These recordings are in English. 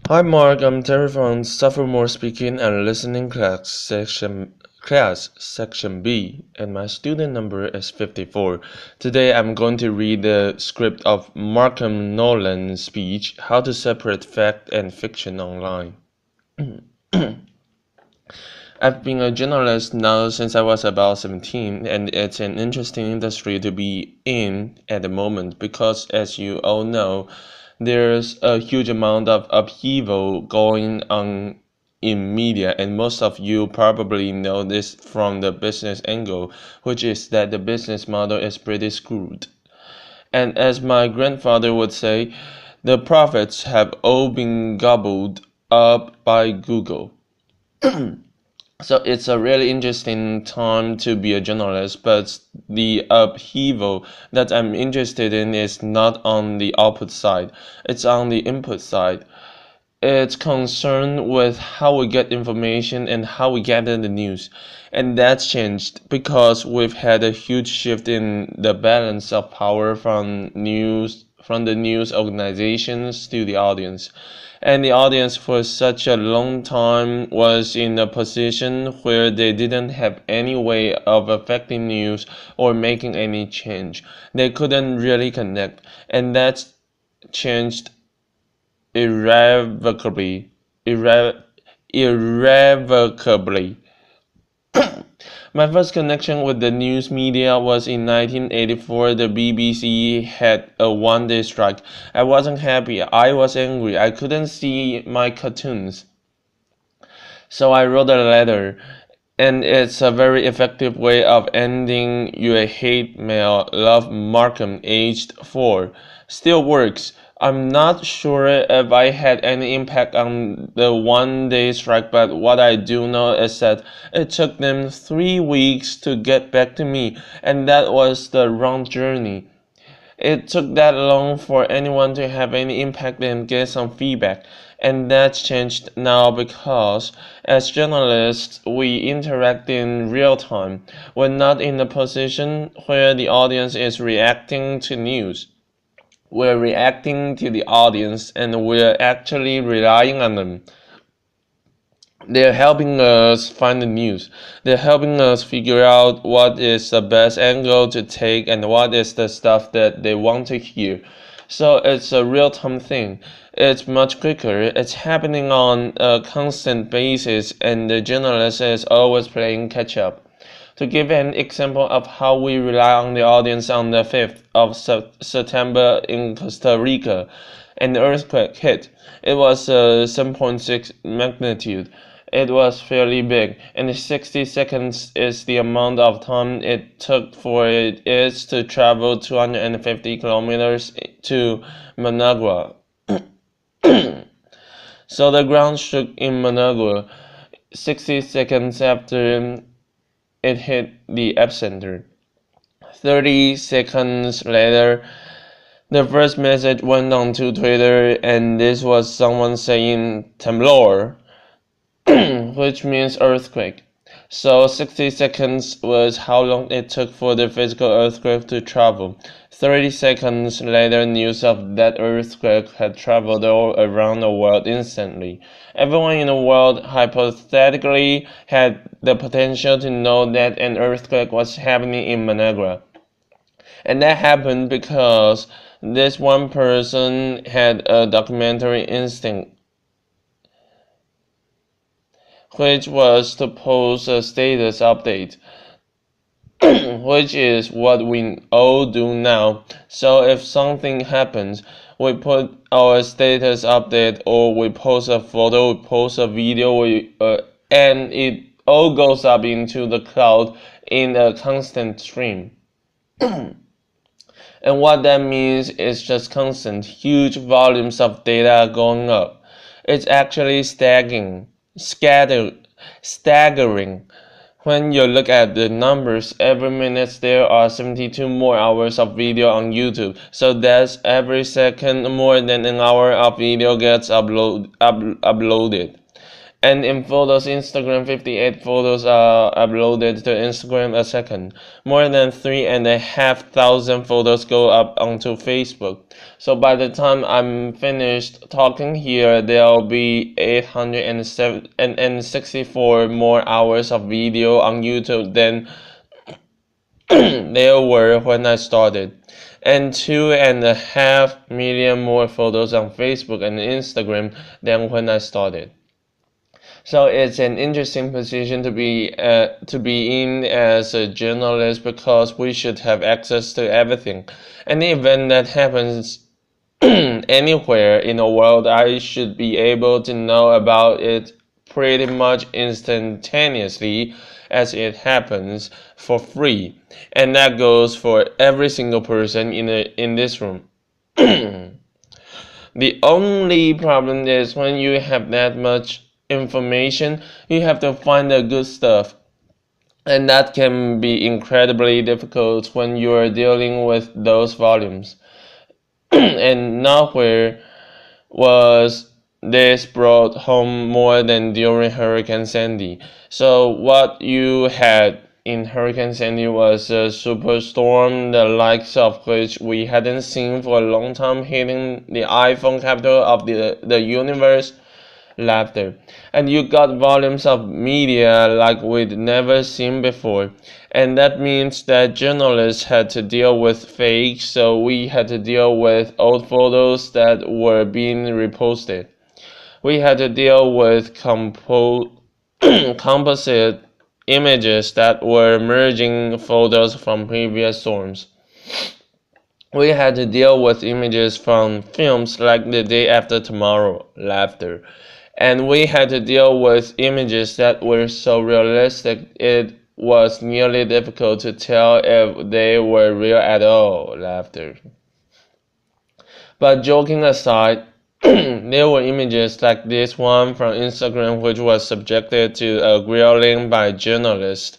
Hi Mark, I'm Terry from Sophomore Speaking and Listening Class Section B, and my student number is 54. Today I'm going to read the script of Markham Nolan's speech, How to Separate Fact and Fiction Online. I've been a journalist now since I was about 17, and it's an interesting industry to be in at the moment because, as you all know, there's a huge amount of upheaval going on in media, and most of you probably know this from the business angle, which is that the business model is pretty screwed. And as my grandfather would say, the profits have all been gobbled up by Google. So it's a really interesting time to be a journalist, but the upheaval that I'm interested in is not on the output side, it's on the input side. It's concerned with how we get information and how we gather the news. And that's changed because we've had a huge shift in the balance of power from the news organizations to the audience. And the audience for such a long time was in a position where they didn't have any way of affecting news or making any change. They couldn't really connect, and that's changed irrevocably. Irrevocably. My first connection with the news media was in 1984. The BBC had a one-day strike. I wasn't happy. I was angry. I couldn't see my cartoons. So I wrote a letter, and it's a very effective way of ending your hate mail. Love, Markham, aged 4. Still works. I'm not sure if I had any impact on the one-day strike, but what I do know is that it took them 3 weeks to get back to me, and that was the wrong journey. It took that long for anyone to have any impact and get some feedback, and that's changed now because as journalists we interact in real time. We're not in a position where the audience is reacting to news. We're reacting to the audience and we're actually relying on them. They're helping us find the news. They're helping us figure out what is the best angle to take and what is the stuff that they want to hear. So it's a real-time thing. It's much quicker. It's happening on a constant basis, and the journalist is always playing catch-up. To give an example of how we rely on the audience, on the 5th of September in Costa Rica, an earthquake hit. It was 7.6 magnitude. It was fairly big, and 60 seconds is the amount of time it took for it to travel 250 kilometers to Managua. So the ground shook in Managua 60 seconds after it hit the epicenter. 30 seconds later, the first message went on to Twitter, and this was someone saying temblor, which means earthquake. So 60 seconds was how long it took for the physical earthquake to travel. 30 seconds later, news of that earthquake had traveled all around the world instantly. Everyone in the world hypothetically had the potential to know that an earthquake was happening in Managua. And that happened because this one person had a documentary instinct, which was to post a status update, which is what we all do now. So if something happens, we put our status update, or we post a photo, we post a video, and it all goes up into the cloud in a constant stream. And what that means is just constant, huge volumes of data going up. It's actually staggering. When you look at the numbers, every minute there are 72 more hours of video on YouTube. So that's every second more than an hour of video gets uploaded. And in photos, Instagram, 58 photos are uploaded to Instagram a second. More than 3,500 photos go up onto Facebook. So by the time I'm finished talking here, there'll be 864 more hours of video on YouTube than there were when I started, and 2.5 million more photos on Facebook and Instagram than when I started. So it's an interesting position to be in as a journalist, because we should have access to everything. Any event that happens anywhere in the world, I should be able to know about it pretty much instantaneously as it happens, for free. And that goes for every single person in this room. The only problem is when you have that much information, you have to find the good stuff. And that can be incredibly difficult when you are dealing with those volumes. And nowhere was this brought home more than during Hurricane Sandy. So what you had in Hurricane Sandy was a superstorm, the likes of which we hadn't seen for a long time, hitting the iPhone capital of the universe, laughter. And you got volumes of media like we'd never seen before. And that means that journalists had to deal with fakes, so we had to deal with old photos that were being reposted. We had to deal with composite images that were merging photos from previous storms. We had to deal with images from films like The Day After Tomorrow, laughter. And we had to deal with images that were so realistic it was nearly difficult to tell if they were real at all, laughter. But joking aside, there were images like this one from Instagram which was subjected to a grilling by journalists.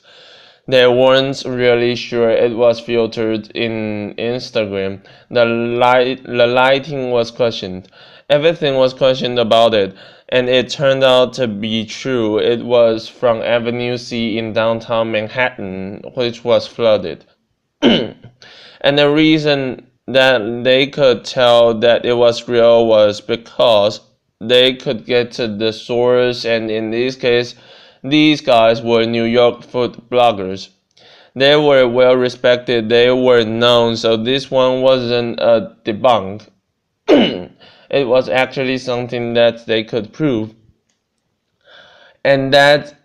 They weren't really sure it was filtered in Instagram. The lighting was questioned. Everything was questioned about it, and it turned out to be true. It was from Avenue C in downtown Manhattan, which was flooded. And the reason that they could tell that it was real was because they could get to the source, and in this case, these guys were New York food bloggers. They were well respected, they were known, so this one wasn't a debunk. It was actually something that they could prove. And that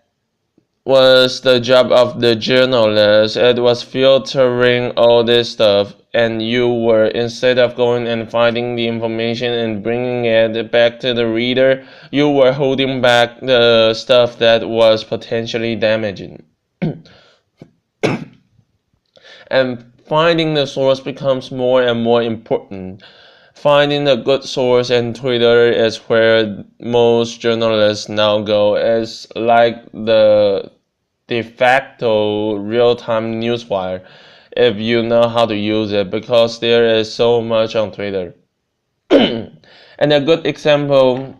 was the job of the journalist. It was filtering all this stuff, and you were, instead of going and finding the information and bringing it back to the reader, you were holding back the stuff that was potentially damaging. And finding the source becomes more and more important. Finding a good source, and Twitter is where most journalists now go. It's like the de facto real-time newswire, if you know how to use it, because there is so much on Twitter. And a good example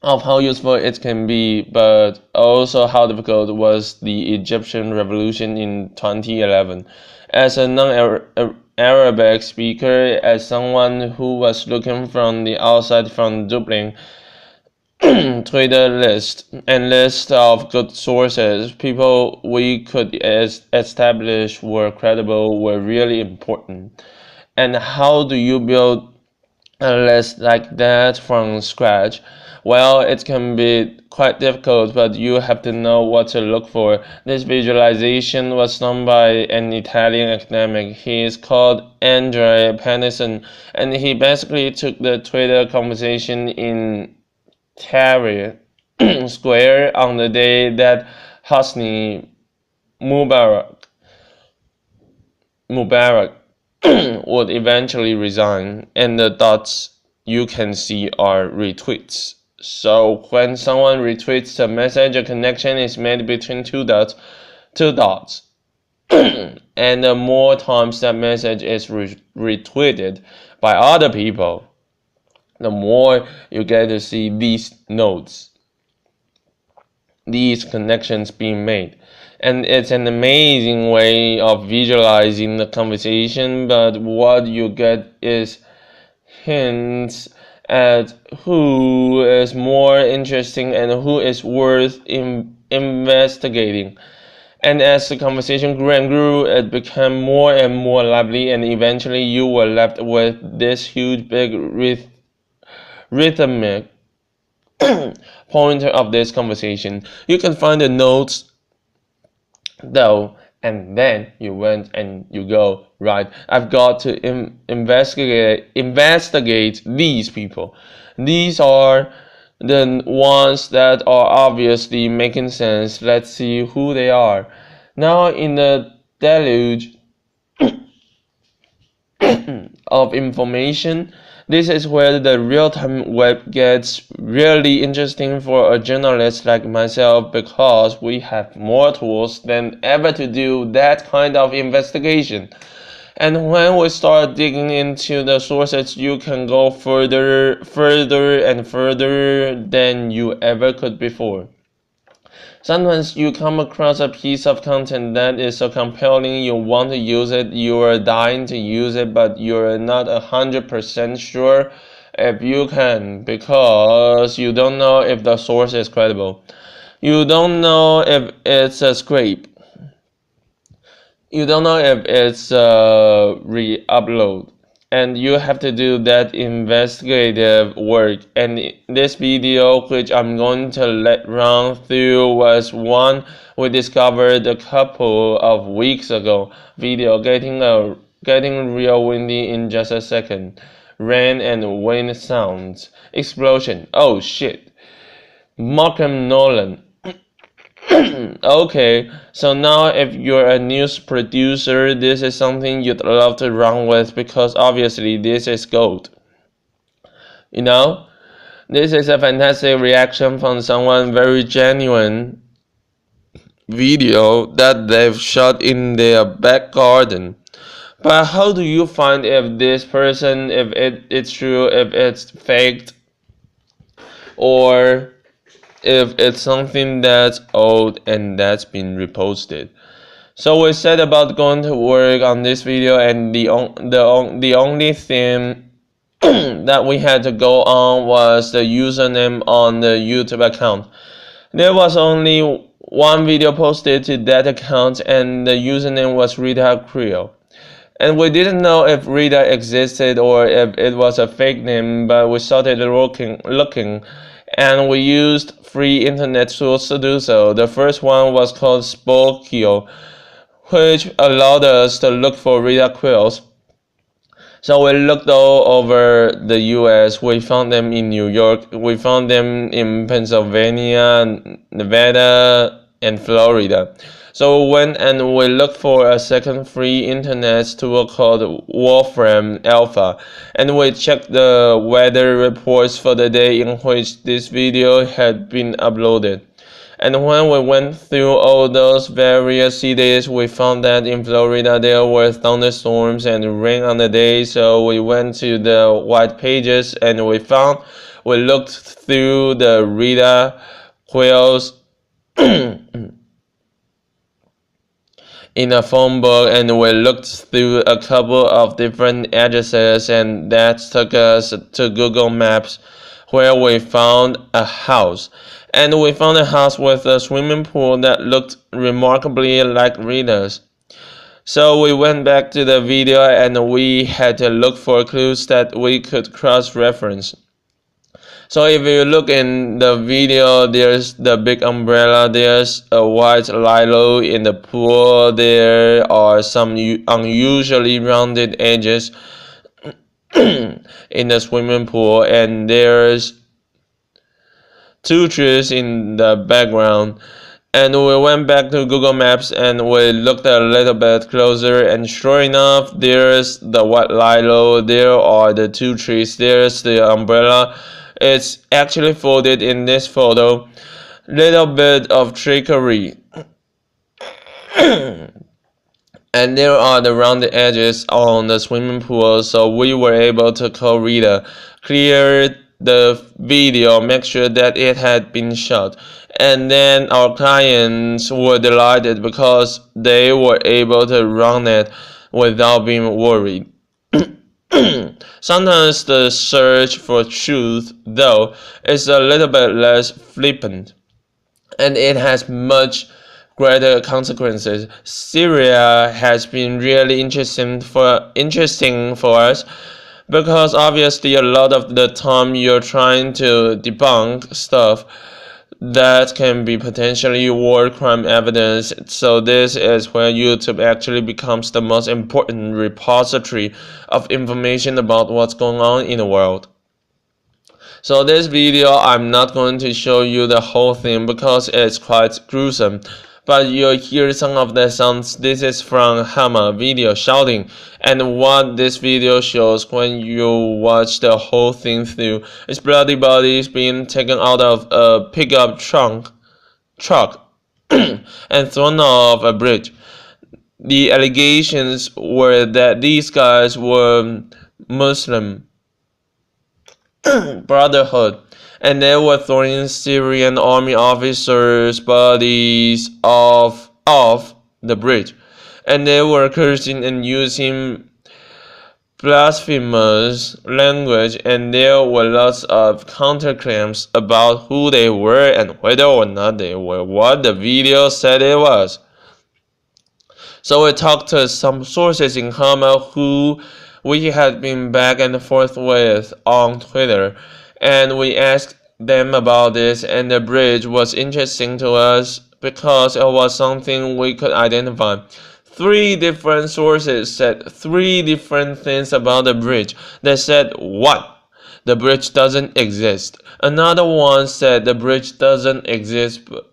of how useful it can be, but also how difficult, was the Egyptian revolution in 2011. As a non-Arabic speaker, as someone who was looking from the outside from Dublin, Twitter list of good sources, people we could establish were credible, were really important. And how do you build a list like that from scratch? Well, it can be quite difficult, but you have to know what to look for. This visualization was done by an Italian academic. He is called Andrea Pennison, and he basically took the Twitter conversation in Tahrir Square on the day that Hosni Mubarak would eventually resign, and the dots you can see are retweets. So when someone retweets a message, a connection is made between two dots. And the more times that message is retweeted by other people, the more you get to see these nodes. these connections being made. And it's an amazing way of visualizing the conversation, but what you get is hints at who is more interesting and who is worth investigating. And as the conversation grew and grew, it became more and more lively, and eventually you were left with this huge, big, rhythmic pointer of this conversation. You can find the notes though, and then you went and you go, right, I've got to investigate these people. These are the ones that are obviously making sense. Let's see who they are. Now, in the deluge of information, this is where the real-time web gets really interesting for a journalist like myself, because we have more tools than ever to do that kind of investigation. And when we start digging into the sources, you can go further and further than you ever could before. Sometimes you come across a piece of content that is so compelling you want to use it, you are dying to use it, but you're not 100% sure if you can, because you don't know if the source is credible. You don't know if it's a scrape. You don't know if it's a re-upload. And you have to do that investigative work. And this video, which I'm going to let run through, was one we discovered a couple of weeks ago. Video getting real windy in just a second. Rain and wind sounds. Explosion. Oh shit. Markham Nolan. Okay, so now if you're a news producer, this is something you'd love to run with, because obviously this is gold. You know, this is a fantastic reaction from someone very genuine video that they've shot in their back garden. But how do you find if this person, if it's true, if it's faked, or if it's something that's old and that's been reposted? So we set about going to work on this video, and the only thing that we had to go on was the username on the YouTube account. There was only one video posted to that account, and the username was Rita Creel. And we didn't know if Rita existed or if it was a fake name, but we started looking, and we used free internet tools to do so. The first one was called Spokio, which allowed us to look for Rita Quills. So we looked all over the US. We found them in New York. We found them in Pennsylvania, Nevada, and Florida. So we went and we looked for a second free internet tool called Wolfram Alpha, and we checked the weather reports for the day in which this video had been uploaded. And when we went through all those various cities, we found that in Florida there were thunderstorms and rain on the day. So we went to the white pages and we looked through the Rita Quills in a phone book, and we looked through a couple of different addresses, and that took us to Google Maps, where we found a house. And we found a house with a swimming pool that looked remarkably like Rita's. So we went back to the video and we had to look for clues that we could cross-reference. So if you look in the video, there's the big umbrella, there's a white lilo in the pool, there are some unusually rounded edges in the swimming pool, and there's two trees in the background. And we went back to Google Maps and we looked a little bit closer, and sure enough, there's the white lilo, there are the two trees, there's the umbrella. It's actually folded in this photo. Little bit of trickery. And there are the rounded edges on the swimming pool, so we were able to call Rita, clear the video, make sure that it had been shot, And then our clients were delighted because they were able to run it without being worried. Sometimes the search for truth, though, is a little bit less flippant, and it has much greater consequences. Syria has been really interesting for us because obviously a lot of the time you're trying to debunk stuff that can be potentially war crime evidence. So this is where YouTube actually becomes the most important repository of information about what's going on in the world. So this video, I'm not going to show you the whole thing because it's quite gruesome, but you'll hear some of the sounds. This is from Hama video shouting, and what this video shows when you watch the whole thing through is bloody bodies being taken out of a pickup truck and thrown off a bridge. The allegations were that these guys were Muslim Brotherhood, and they were throwing Syrian army officers' bodies off the bridge, and they were cursing and using blasphemous language, and there were lots of counterclaims about who they were and whether or not they were what the video said it was. So we talked to some sources in Hama who we had been back and forth with on Twitter, and we asked them about this, and the bridge was interesting to us because it was something we could identify. 3 different sources said 3 different things about the bridge. They said 1. The bridge doesn't exist. Another one said the bridge doesn't exist, but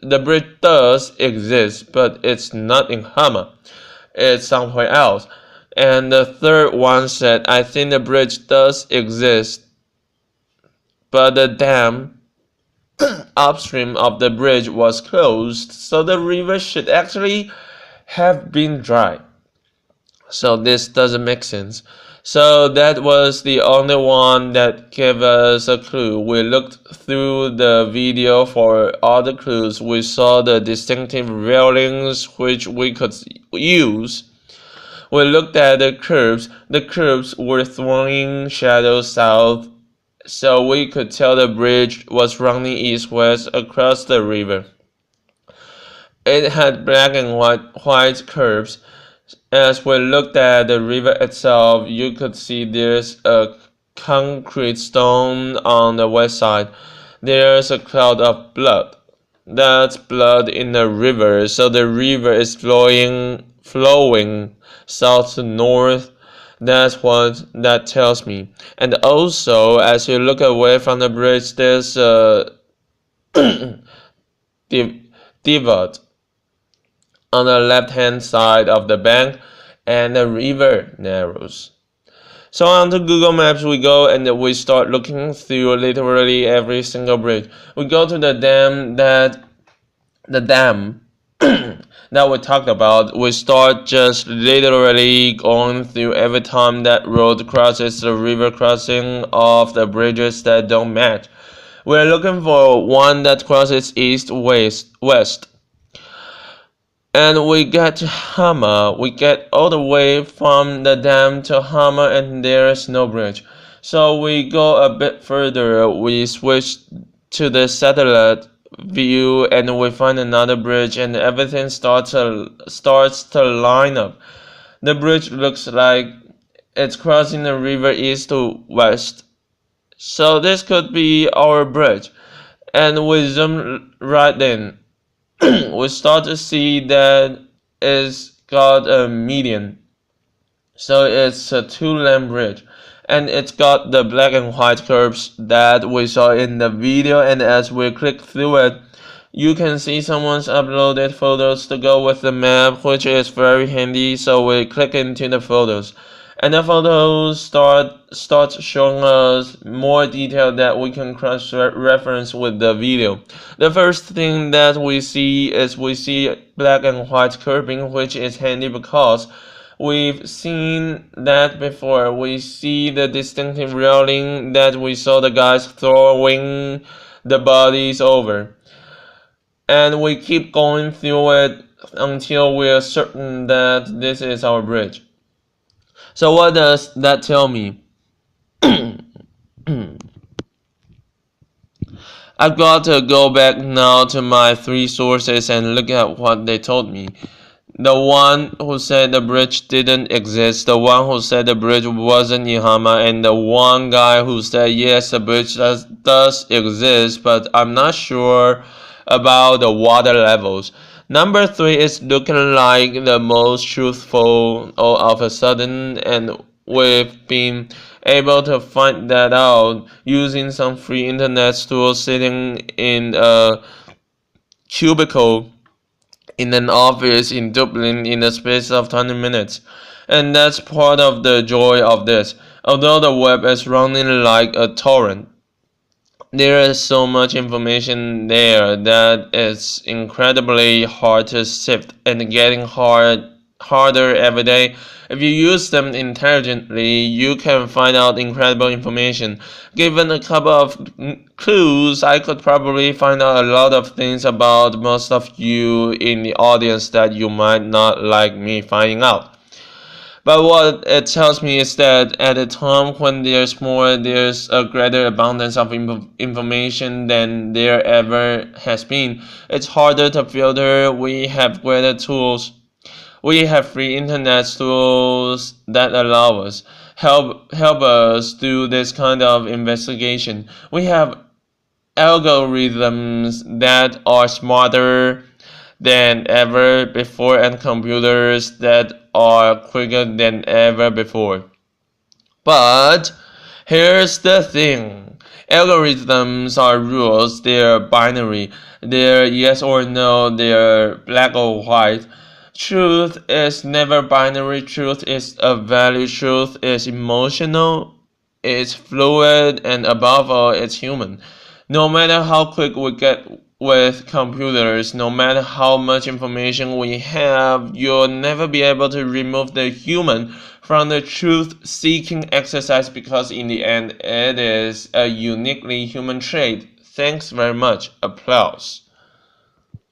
the bridge does exist, but it's not in Hama. It's somewhere else. And the third one said, I think the bridge does exist, but the dam upstream of the bridge was closed, so the river should actually have been dry. So this doesn't make sense. So that was the only one that gave us a clue. We looked through the video for other clues. We saw the distinctive railings which we could use. We looked at the curves. The curves were throwing shadows south, so we could tell the bridge was running east-west across the river. It had black and white curves. As we looked at the river itself, you could see there's a concrete stone on the west side. There's a cloud of blood. That's blood in the river, so the river is flowing south to north. That's what that tells me. And also, as you look away from the bridge, there's a divot on the left-hand side of the bank, and the river narrows. So onto Google Maps we go, and we start looking through literally every single bridge. We go to the dam that we talked about. We start just literally going through every time that road crosses the river, crossing off the bridges that don't match. We're looking for one that crosses east-west. And we get to Hama. We get all the way from the dam to Hama, and there's no bridge. So we go a bit further. We switch to the satellite view, and we find another bridge, and everything starts to line up. The bridge looks like it's crossing the river east to west. So this could be our bridge. And we zoom right in. We start to see that it's got a median. So it's a 2-lane bridge. And it's got the black and white curves that we saw in the video. And as we click through it, you can see someone's uploaded photos to go with the map, which is very handy. So we click into the photos. And the photos start showing us more detail that we can cross-reference with the video. The first thing that we see is black and white curving, which is handy because we've seen that before. We see the distinctive railing that we saw the guys throwing the bodies over. and we keep going through it until we're certain that this is our bridge. So what does that tell me? I've got to go back now to my three sources and look at what they told me. The one who said the bridge didn't exist, the one who said the bridge wasn't in Hama, and the one guy who said yes, the bridge does exist, but I'm not sure about the water levels. Number three is looking like the most truthful all of a sudden, and we've been able to find that out using some free internet tools sitting in a cubicle in an office in Dublin in the space of 20 minutes. And that's part of the joy of this. Although the web is running like a torrent, there is so much information there that it's incredibly hard to sift and getting harder every day. If you use them intelligently, you can find out incredible information. Given a couple of clues, I could probably find out a lot of things about most of you in the audience that you might not like me finding out. But what it tells me is that at a time when there's a greater abundance of information than there ever has been. It's harder to filter. We have greater tools. We have free internet tools that allow us help us do this kind of investigation. We have algorithms that are smarter than ever before and computers that are quicker than ever before. But here's the thing. Algorithms are rules, they're binary, they're yes or no, they're black or white. Truth is never binary, truth is a value, truth is emotional, it's fluid, and above all, it's human. No matter how quick we get with computers, no matter how much information we have, you'll never be able to remove the human from the truth-seeking exercise because in the end, it is a uniquely human trait. Thanks very much. Applause.